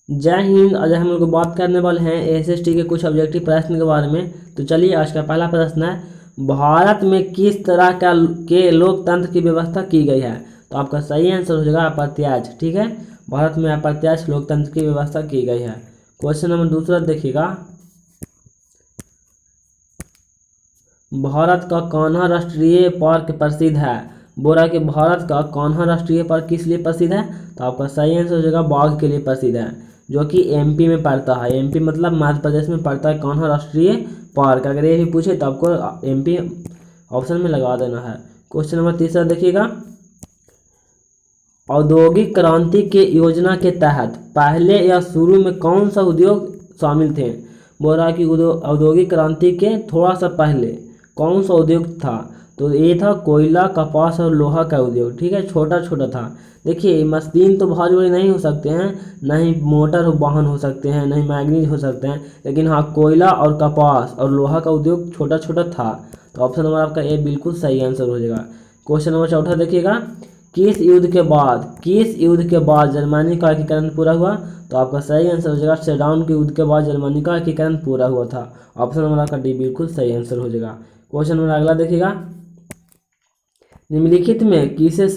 जय हिंद। आज हम लोग बात करने वाले हैं एसएसटी के कुछ ऑब्जेक्टिव प्रश्न के बारे में। तो चलिए, आज का पहला प्रश्न है, भारत में किस तरह का के लोकतंत्र की व्यवस्था की गई है? तो आपका सही आंसर हो जाएगा अप्रत्यक्ष। ठीक है, भारत में अप्रत्यक्ष लोकतंत्र की व्यवस्था की गई है। क्वेश्चन नंबर दूसरा देखिएगा, भारत का कान्हा राष्ट्रीय पार्क प्रसिद्ध है। बोल रहा है कि भारत का कान्हा राष्ट्रीय पार्क किस लिए प्रसिद्ध है? तो आपका सही आंसर हो जाएगा बाघ के लिए प्रसिद्ध है, जो कि एमपी में पड़ता है। एमपी मतलब मध्य प्रदेश में पड़ता है कान्हा राष्ट्रीय पार्क। अगर ये भी पूछे तो आपको एमपी ऑप्शन में लगा देना है। क्वेश्चन नंबर तीसरा देखिएगा, औद्योगिक क्रांति के योजना के तहत पहले या शुरू में कौन सा उद्योग शामिल थे? बोल रहा है कि औद्योगिक क्रांति के थोड़ा सा पहले कौन सा उद्योग था? तो ये था कोयला, कपास और लोहा का उद्योग। ठीक है, छोटा छोटा था। देखिए, मशीन तो भारी बड़ी नहीं हो सकते हैं, न ही मोटर वाहन हो सकते हैं, न ही मैग्नीज हो सकते हैं, लेकिन हाँ, कोयला और कपास और लोहा का उद्योग छोटा छोटा था। तो ऑप्शन नंबर आपका ए बिल्कुल सही आंसर हो जाएगा। क्वेश्चन नंबर चौथा देखिएगा, किस युद्ध के बाद जर्मनी का एकीकरण पूरा हुआ? तो आपका सही आंसर हो जाएगा शटडाउन के युद्ध के बाद जर्मनी का एकीकरण पूरा हुआ था। ऑप्शन नंबर आपका डी बिल्कुल सही आंसर हो जाएगा। क्वेश्चन नंबर अगला देखिएगा, निम्नलिखित में किसे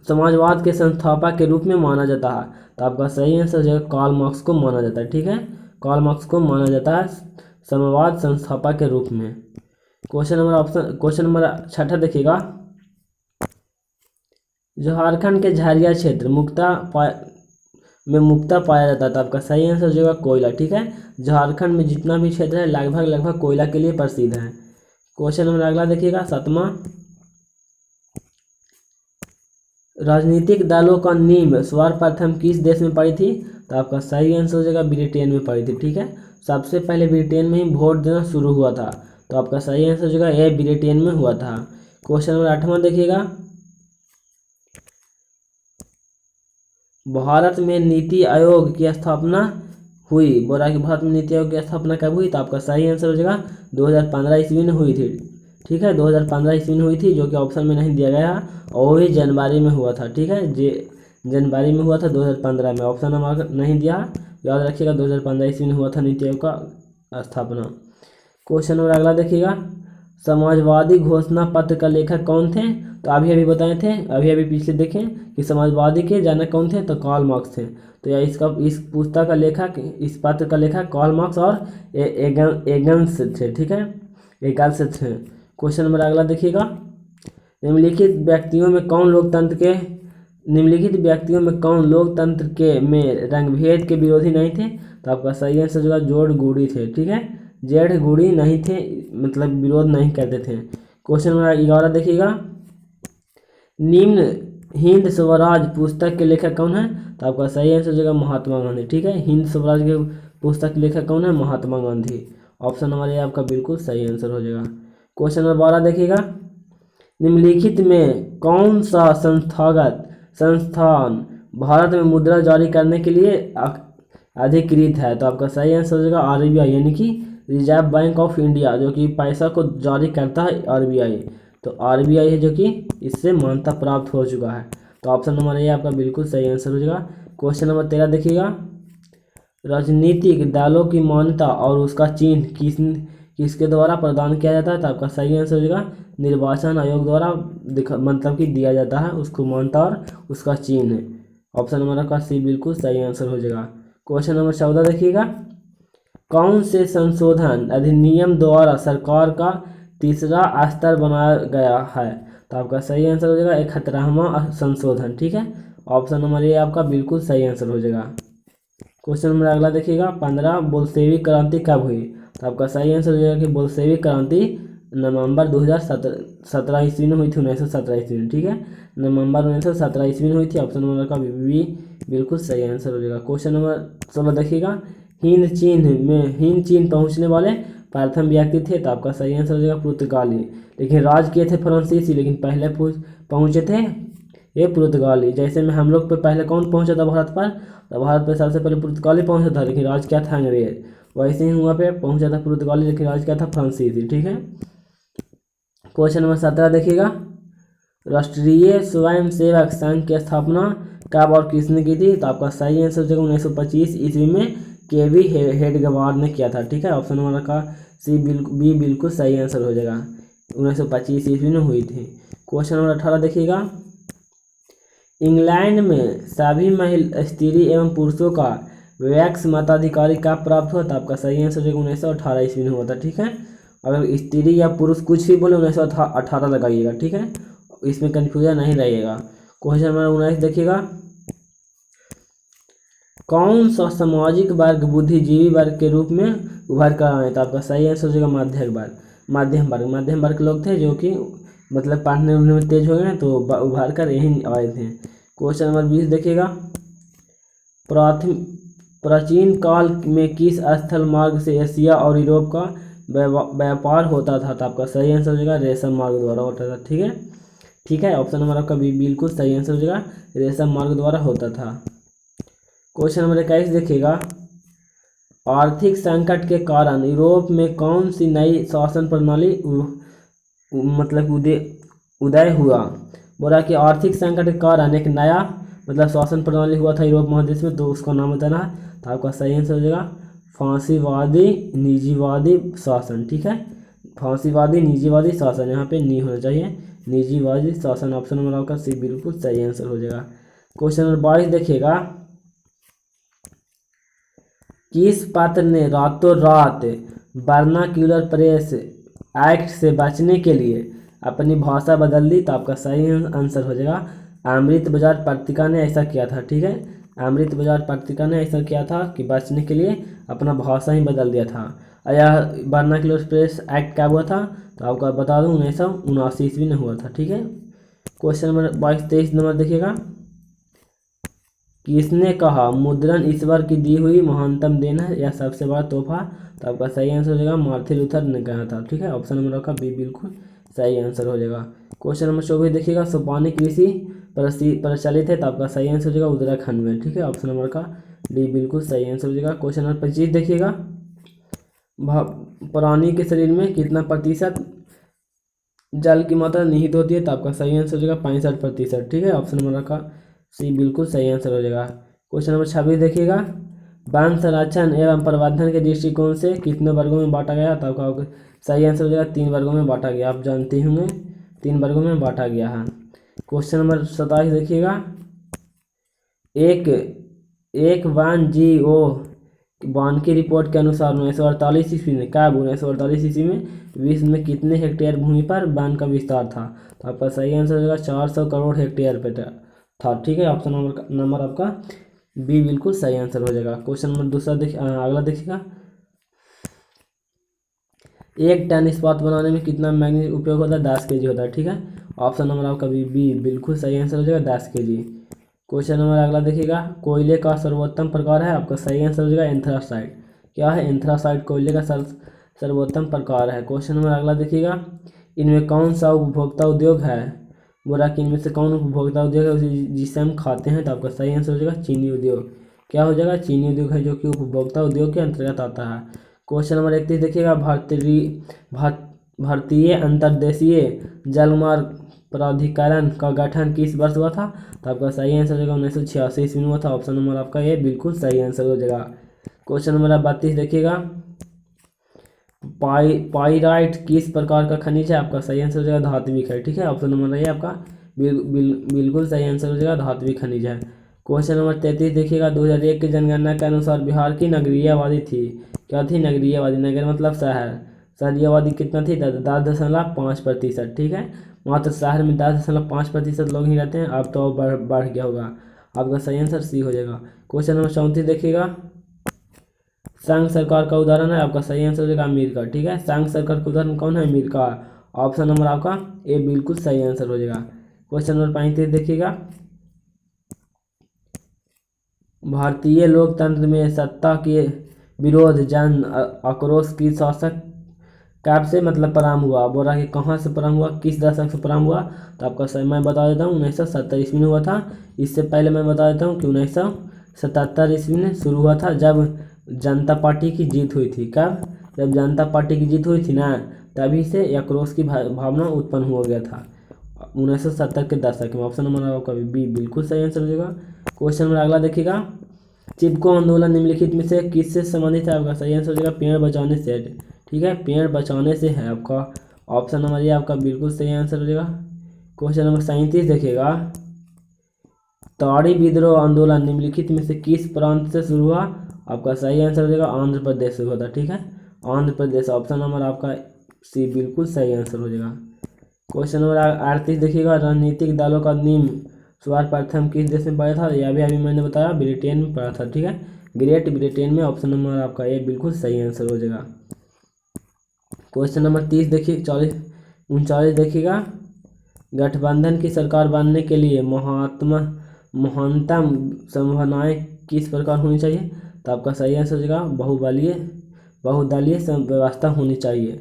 समाजवाद के संस्थापक के रूप में माना जाता है? तो आपका सही आंसर हो जाएगा कार्ल मार्क्स को माना जाता है। ठीक है, कार्ल मार्क्स को माना जाता है समाजवाद संस्थापक के रूप में। क्वेश्चन नंबर छठा देखिएगा, झारखंड के झरिया क्षेत्र मुक्ता पाया जाता है। तो आपका सही आंसर हो जाएगा कोयला। ठीक है, झारखंड में जितना भी क्षेत्र है लगभग कोयला के लिए प्रसिद्ध है। क्वेश्चन नंबर अगला देखिएगा, सातवां, राजनीतिक दलों का नींव सर्वप्रथम किस देश में पड़ी थी? तो आपका सही आंसर हो जाएगा ब्रिटेन में पड़ी थी। ठीक है, सबसे पहले ब्रिटेन में ही वोट देना शुरू हुआ था। तो आपका सही आंसर हो जाएगा ए, ब्रिटेन में हुआ था। क्वेश्चन नंबर आठवां देखिएगा, भारत में नीति आयोग की स्थापना हुई। बोला कि भारत में नीति आयोग की स्थापना कब हुई? तो आपका सही आंसर हो जाएगा 2015 ईस्वी में हुई थी। ठीक है, 2015 ईस्वी में हुई थी, जो कि ऑप्शन में नहीं दिया गया, और वही जनवरी में हुआ था। ठीक है, जनवरी में हुआ था 2015 में, ऑप्शन नंबर नहीं दिया, याद रखिएगा 2015 ईस्वी में हुआ था नीति आयोग का स्थापना। क्वेश्चन नंबर अगला देखिएगा, समाजवादी घोषणा पत्र का लेखक कौन थे? तो अभी बताए थे, अभी पीछे देखें कि समाजवादी के जनक कौन थे? तो कार्ल मार्क्स थे। तो या इस पुस्तक का लेखक, इस पत्र का लेखक कार्ल मार्क्स और एगन्स थे। ठीक है, एगल्स थे। क्वेश्चन नंबर अगला देखिएगा, निम्नलिखित व्यक्तियों में कौन लोकतंत्र के में रंगभेद के विरोधी नहीं थे? तो आपका सही आंसर जो है जॉर्ज गुडी थे। ठीक है, जेड गुडी नहीं थे, मतलब विरोध नहीं करते थे। क्वेश्चन नंबर 11 देखिएगा, निम्न हिंद स्वराज पुस्तक के लेखक कौन है? तो आपका सही आंसर हो जाएगा महात्मा गांधी। ठीक है, हिंद स्वराज के पुस्तक के लेखक कौन है? Mahatma Gandhi. Option number A आपका बिल्कुल सही आंसर हो जाएगा। क्वेश्चन नंबर 12 देखिएगा, निम्नलिखित में कौन सा संस्थान भारत में मुद्रा जारी करने के लिए अधिकृत है? तो आपका सही आंसर हो जाएगा आरबीआई, यानी कि रिजर्व बैंक ऑफ इंडिया, जो कि पैसा को जारी करता है आरबीआई। तो आरबीआई है जो कि इससे मान्यता प्राप्त हो चुका है। तो ऑप्शन नंबर ए आपका बिल्कुल सही आंसर हो जाएगा। क्वेश्चन नंबर 13 देखिएगा, राजनीतिक दलों की मान्यता और उसका चिन्ह किसके द्वारा प्रदान किया जाता है? तो आपका सही आंसर हो जाएगा निर्वाचन आयोग द्वारा मतलब कि दिया जाता है उसको मान्यता और उसका चिन्ह। ऑप्शन नंबर का सी बिल्कुल सही आंसर हो जाएगा। क्वेश्चन नंबर 14 देखिएगा, कौन से संशोधन अधिनियम द्वारा सरकार का तीसरा स्तर बनाया गया है? तो आपका सही आंसर हो जाएगा 71वां संशोधन। ठीक है, ऑप्शन नंबर ए आपका बिल्कुल सही आंसर हो जाएगा। क्वेश्चन नंबर अगला देखिएगा, 15 बोल्शेविक क्रांति कब हुई? तो आपका सही आंसर हो जाएगा कि बोल्शेविक क्रांति नवंबर 2017 ईस्वी में हुई थी, 1917 ईस्वी में। ठीक है, नवंबर 1917 ईस्वी में हुई थी। ऑप्शन नंबर का भी बिल्कुल सही आंसर हो जाएगा। क्वेश्चन नंबर 16 देखिएगा, हिंद चीन पहुंचने वाले प्रथम व्यक्ति थे? तो आपका सही आंसर हो जाएगा पुर्तगाली, लेकिन राज किए थे फ्रांसीसी, लेकिन पहले पहुंचे थे ये पुर्तगाली। जैसे में हम लोग पे पहले कौन पहुंचा था भारत पर? तो भारत पर सबसे पहले पुर्तगाली पहुंचा था, लेकिन राज क्या था? अंग्रेज। वैसे ही वहाँ पे पहुंचा था पुर्तगाली, लेकिन राज क्या था? फ्रांसीसी। ठीक है, क्वेश्चन नंबर 17 देखिएगा, राष्ट्रीय स्वयंसेवक संघ की स्थापना कब और किसने की थी? तो आपका सही आंसर हो जाएगा 1925 ईस्वी में केवी हेडगेवार ने किया था। ठीक है, ऑप्शन नंबर का बी बिल्कुल सही आंसर हो जाएगा। 1925 ईस्वी में हुई थी। क्वेश्चन नंबर 18 देखिएगा, इंग्लैंड में सभी महिला स्त्री एवं पुरुषों का वैक्स मताधिकारी कब प्राप्त हुआ? तो आपका सही आंसर जो 1918 ईस्वी में हुआ था। ठीक है, अगर स्त्री या पुरुष कुछ भी बोले 1918 लगाइएगा। ठीक है, इसमें कन्फ्यूजन नहीं रहेगा। क्वेश्चन नंबर 19 देखिएगा, कौन सा सामाजिक वर्ग बुद्धिजीवी वर्ग के रूप में उभर कर आए? तो आपका सही आंसर हो जाएगा मध्यम वर्ग लोग थे जो कि मतलब पढ़ने उड़ने में तेज हो गए तो उभर कर यही आए थे। क्वेश्चन नंबर 20 देखिएगा, प्राचीन काल में किस स्थल मार्ग से एशिया और यूरोप का व्यापार होता था? तो आपका सही आंसर हो जाएगा रेशम मार्ग द्वारा होता था। ठीक है, ऑप्शन नंबर आपका बिल्कुल सही आंसर हो जाएगा, रेशम मार्ग द्वारा होता था। क्वेश्चन नंबर 21 देखिएगा, आर्थिक संकट के कारण यूरोप में कौन सी नई शासन प्रणाली मतलब उदय हुआ? बोला कि आर्थिक संकट के कारण एक नया मतलब शासन प्रणाली हुआ था यूरोप महादेश में, तो उसका नाम बताना है। तो आपका सही आंसर हो जाएगा फांसीवादी निजीवादी शासन। ठीक है, फांसीवादी निजीवादी शासन, यहाँ पे नी होना चाहिए, निजीवादी शासन। ऑप्शन नंबर आपका सी बिल्कुल सही आंसर हो जाएगा। क्वेश्चन नंबर 22 देखिएगा, किस पात्र ने रातों रात वर्नाक्यूलर प्रेस एक्ट से बचने के लिए अपनी भाषा बदल दी? तो आपका सही आंसर हो जाएगा अमृत बाजार पत्रिका ने ऐसा किया था। ठीक है, अमृत बाजार पत्रिका ने ऐसा किया था कि बचने के लिए अपना भाषा ही बदल दिया था। यह वर्नाक्यूलर प्रेस एक्ट क्या हुआ था? तो आपको बता दूँ 1979 ईस्वी में हुआ था। ठीक है, क्वेश्चन नंबर 22-23 नंबर देखिएगा, किसने कहा मुद्रण ईश्वर की दी हुई महानतम देन है या सबसे बड़ा तोहफा? तो आपका सही आंसर हो जाएगा मार्टिन लूथर ने कहा था। ठीक है, ऑप्शन नंबर आपका बी बिल्कुल सही आंसर हो जाएगा। क्वेश्चन नंबर 24 देखिएगा, सोपानी कृषि प्रचलित है? तो आपका सही आंसर हो जाएगा उत्तराखंड में। ठीक है, ऑप्शन नंबर का डी बिल्कुल सही आंसर हो जाएगा। क्वेश्चन नंबर 25 देखिएगा, प्राणी के शरीर में कितना प्रतिशत जल की मात्रा निहित होती है? तो आपका सही आंसर हो जाएगा 65%। ठीक है, ऑप्शन नंबर का सी बिल्कुल सही आंसर हो जाएगा। क्वेश्चन नंबर 26 देखिएगा, वन संरक्षण एवं प्रबंधन के दृष्टिकोण से कितने वर्गों में बांटा गया? तो आपका सही आंसर हो जाएगा 3 वर्गों में बांटा गया। आप जानते होंगे 3 वर्गों में बांटा गया है। क्वेश्चन नंबर 27 देखिएगा, एक वन GO वन की रिपोर्ट के अनुसार 1948 ईस्वी में कब 1948 ईस्वी में विश्व में कितने हेक्टेयर भूमि पर वन का विस्तार था? तो आपका सही आंसर हो जाएगा 400 करोड़ हेक्टेयर पे था। ठीक है, ऑप्शन नंबर आपका बी बिल्कुल सही आंसर हो जाएगा। क्वेश्चन नंबर दूसरा अगला देखिएगा, एक टन इस्पात बनाने में कितना मैग्नीज उपयोग होता है? 10 kg होता है। ठीक है, ऑप्शन नंबर आपका बी बिल्कुल सही आंसर हो जाएगा 10 kg। क्वेश्चन नंबर अगला देखिएगा, कोयले का सर्वोत्तम प्रकार है? आपका सही आंसर हो जाएगा एंथ्रासाइट। क्या है? एंथ्रासाइट कोयले का सर्वोत्तम प्रकार है। क्वेश्चन नंबर अगला देखिएगा, इनमें कौन सा उपभोक्ता उद्योग है? बोला कि इनमें से कौन उपभोक्ता उद्योग है जिसे हम खाते हैं? तो आपका सही आंसर हो जाएगा चीनी उद्योग। क्या हो जाएगा? चीनी उद्योग है जो कि उपभोक्ता उद्योग के अंतर्गत आता है। क्वेश्चन नंबर 31 देखिएगा, भारतीय अंतर्देशीय जलमार्ग प्राधिकरण का गठन किस वर्ष हुआ था? तो आपका सही आंसर हो जाएगा 1986 ईस्वी में हुआ था। ऑप्शन नंबर आपका ये बिल्कुल सही आंसर हो जाएगा। क्वेश्चन नंबर 32 देखिएगा, पाइराइट किस प्रकार का खनिज है? आपका सही आंसर हो जाएगा धात्विक है। ठीक है, ऑप्शन नंबर ये आपका बिल्कुल सही आंसर हो जाएगा धात्विक खनिज है। क्वेश्चन नंबर 33 देखिएगा, 2001 की जनगणना के अनुसार बिहार की नगरीय आबादी थी? क्या थी? नगरीय आबादी। नगर मतलब शहर, शहरी आबादी कितना थी? 10.5%। ठीक है, मात्र शहर में 10.5% लोग ही रहते हैं। अब तो बढ़ गया होगा। आपका सही आंसर सी हो जाएगा। क्वेश्चन नंबर 34 देखिएगा, संघ सरकार का उदाहरण है? आपका सही आंसर हो जाएगा अमेरिका। ठीक है, संघ सरकार का उदाहरण कौन है? अमेरिका। ऑप्शन नंबर आपका ए बिल्कुल सही आंसर हो जाएगा। क्वेश्चन नंबर 35 देखिएगा, भारतीय लोकतंत्र में सत्ता के विरोध जन आक्रोश की शासक कब से मतलब प्रारंभ हुआ? बोल रहा है कि कहाँ से प्रारंभ हुआ, किस दशक से प्रारंभ हुआ? तो आपका सही मैं बता देता हूँ 1970 ईस्वी में हुआ था। इससे पहले मैं बता देता हूँ कि 1977 ईस्वी में शुरू हुआ था, जब जनता पार्टी की जीत हुई थी। कब? जब जनता पार्टी की जीत हुई थी ना, तभी से आक्रोश की भावना उत्पन्न हो गया था। 1970 के दशक में। ऑप्शन नंबर आपका बी बिल्कुल सही आंसर हो जाएगा। क्वेश्चन नंबर अगला देखिएगा, चिपको आंदोलन निम्नलिखित में से किससे संबंधित है? आपका सही आंसर हो जाएगा पेड़ बचाने से। ठीक है, पेड़ बचाने से है आपका ऑप्शन नंबर ये आपका बिल्कुल सही आंसर हो जाएगा। क्वेश्चन नंबर 37 देखिएगा, ताड़ी विद्रोह आंदोलन निम्नलिखित में से किस प्रांत से शुरू हुआ? आपका सही आंसर हो जाएगा आंध्र प्रदेश से हुआ था। ठीक है, आंध्र प्रदेश, ऑप्शन नंबर आपका सी बिल्कुल सही आंसर हो जाएगा। क्वेश्चन नंबर 38 देखिएगा, राजनीतिक दलों का नियम सर्वप्रथम किस देश में पढ़ा था? यह भी अभी मैंने बताया ब्रिटेन में पढ़ा था। ठीक है, ग्रेट ब्रिटेन में, ऑप्शन नंबर आपका ये बिल्कुल सही आंसर हो जाएगा। क्वेश्चन नंबर 30 देखिए, 39 देखिएगा, गठबंधन की सरकार बनने के लिए महत्तम संभावनाएं किस प्रकार होनी चाहिए? तो आपका सही आंसर हो जाएगा बहुदलीय व्यवस्था होनी चाहिए।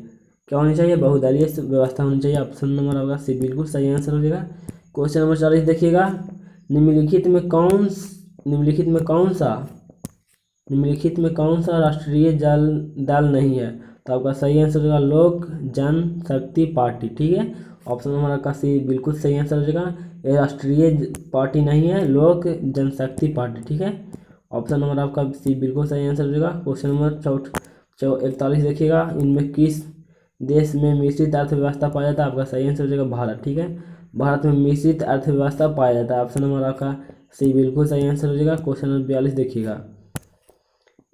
क्या होनी चाहिए? बहुदलीय व्यवस्था होनी चाहिए। ऑप्शन नंबर आपका सी बिल्कुल सही आंसर हो जाएगा। क्वेश्चन नंबर 40 देखिएगा, निम्नलिखित में कौन सा राष्ट्रीय दल नहीं है? तो आपका सही आंसर हो जाएगा लोक जनशक्ति पार्टी। ठीक है, ऑप्शन नंबर आपका सी बिल्कुल सही आंसर हो जाएगा। ये राष्ट्रीय पार्टी नहीं है, लोक जनशक्ति पार्टी। ठीक है, ऑप्शन नंबर आपका सी बिल्कुल सही आंसर हो जाएगा। क्वेश्चन नंबर 41 देखिएगा, इनमें किस देश में मिश्रित अर्थव्यवस्था पाया जाता है? आपका सही आंसर हो जाएगा भारत। ठीक है, भारत में मिश्रित अर्थव्यवस्था पाया जाता है। ऑप्शन नंबर आपका सी बिल्कुल सही आंसर हो जाएगा। क्वेश्चन नंबर 42 देखिएगा,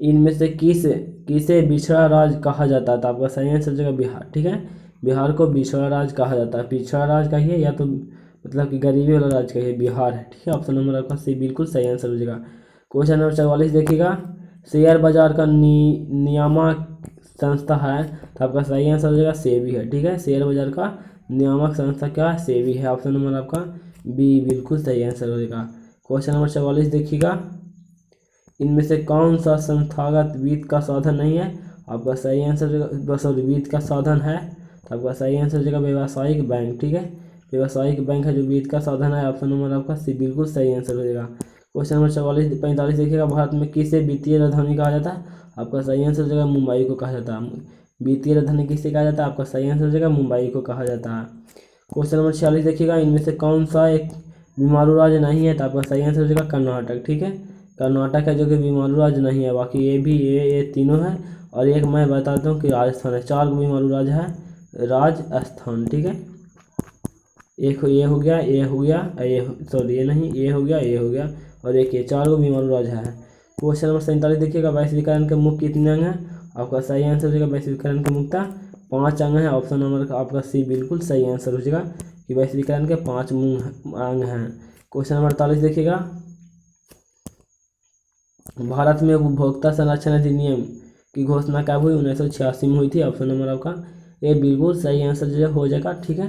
इनमें से किसे बिछड़ा राज्य कहा जाता है? तो आपका सही आंसर हो जाएगा बिहार। ठीक है, बिहार को बिछड़ा राज्य कहा जाता है। पिछड़ा राज्य कहिए या तो मतलब कि गरीबी वाला राज्य कहिए, बिहार है। ठीक है, ऑप्शन नंबर आपका सी बिल्कुल सही आंसर हो जाएगा। क्वेश्चन नंबर 44 देखिएगा, शेयर बाजार का नियामक संस्था है? तो आपका सही आंसर हो जाएगा सेबी है। ठीक है, शेयर बाजार का नियामक संस्था क्या है? सेबी है। ऑप्शन नंबर आपका बी बिल्कुल सही आंसर हो जाएगा। क्वेश्चन नंबर 44 देखिएगा, इनमें से कौन सा संस्थागत वित्त का साधन नहीं है? आपका सही आंसर सॉरी वित्त का साधन है, तो आपका सही आंसर हो जाएगा व्यावसायिक बैंक। ठीक है, व्यावसायिक बैंक है जो वित्त का साधन है। ऑप्शन नंबर आपका सी बिल्कुल सही आंसर हो जाएगा। क्वेश्चन नंबर 45 देखिएगा, भारत में किसे वित्तीय राजधानी कहा जाता है? आपका सही आंसर हो जाएगा मुंबई को कहा जाता है। वित्तीय राजधानी किसे कहा जाता है? आपका सही आंसर हो जाएगा मुंबई को कहा जाता है। क्वेश्चन नंबर 46 देखिएगा, इनमें से कौन सा एक बीमारू राज्य नहीं है? तो आपका सही आंसर हो जाएगा कर्नाटक। ठीक है, कर्नाटक है जो कि बीमारू राज्य नहीं है। बाकी ये भी ये तीनों है, और एक मैं बताता हूँ कि राजस्थान है। 4 बीमारू राज्य है राजस्थान। ठीक है, एक ये हो गया, ये हो गया, सॉरी ये नहीं, ये हो गया, ये हो गया, और एक ये 4 बीमारू राज्य है। क्वेश्चन नंबर 47 देखिएगा, वैश्वीकरण के मुख्य कितने अंग हैं? आपका सही आंसर हो जाएगा वैश्वीकरण के मुख्यतः 5 अंग हैं। ऑप्शन नंबर आपका सी बिल्कुल सही आंसर हो जाएगा कि वैश्वीकरण के 5 अंग हैं। क्वेश्चन नंबर 48 देखिएगा, भारत में उपभोक्ता संरक्षण अधिनियम की घोषणा कब हुई? 1986 में हुई थी। ऑप्शन नंबर आपका ये बिल्कुल सही आंसर जो हो जाएगा। ठीक है,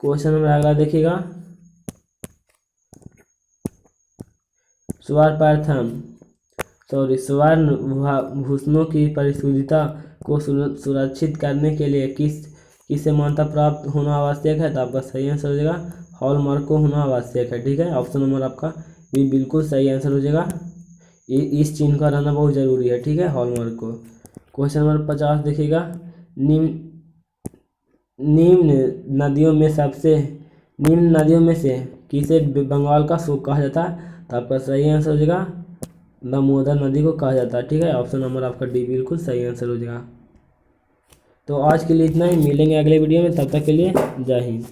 क्वेश्चन नंबर अगला देखिएगा, स्वर्ण भूषणों की परिशुद्धता को सुरक्षित करने के लिए किसे मान्यता प्राप्त होना आवश्यक है? तो आपका सही आंसर हो जाएगा हॉलमार्क को होना आवश्यक है। ठीक है, ऑप्शन नंबर आपका भी बिल्कुल सही आंसर हो जाएगा। इस चिन्ह का रहना बहुत जरूरी है। ठीक है, हॉलमार्क को। क्वेश्चन नंबर 50 देखिएगा, निम्न नदियों में से किसे बंगाल का सूख कहा जाता है? तो आपका सही आंसर हो जाएगा दामोदर नदी को कहा जाता है। ठीक है, ऑप्शन नंबर आपका डी बिल्कुल सही आंसर हो जाएगा। तो आज के लिए इतना ही, मिलेंगे अगले वीडियो में, तब तक के लिए जय हिंद।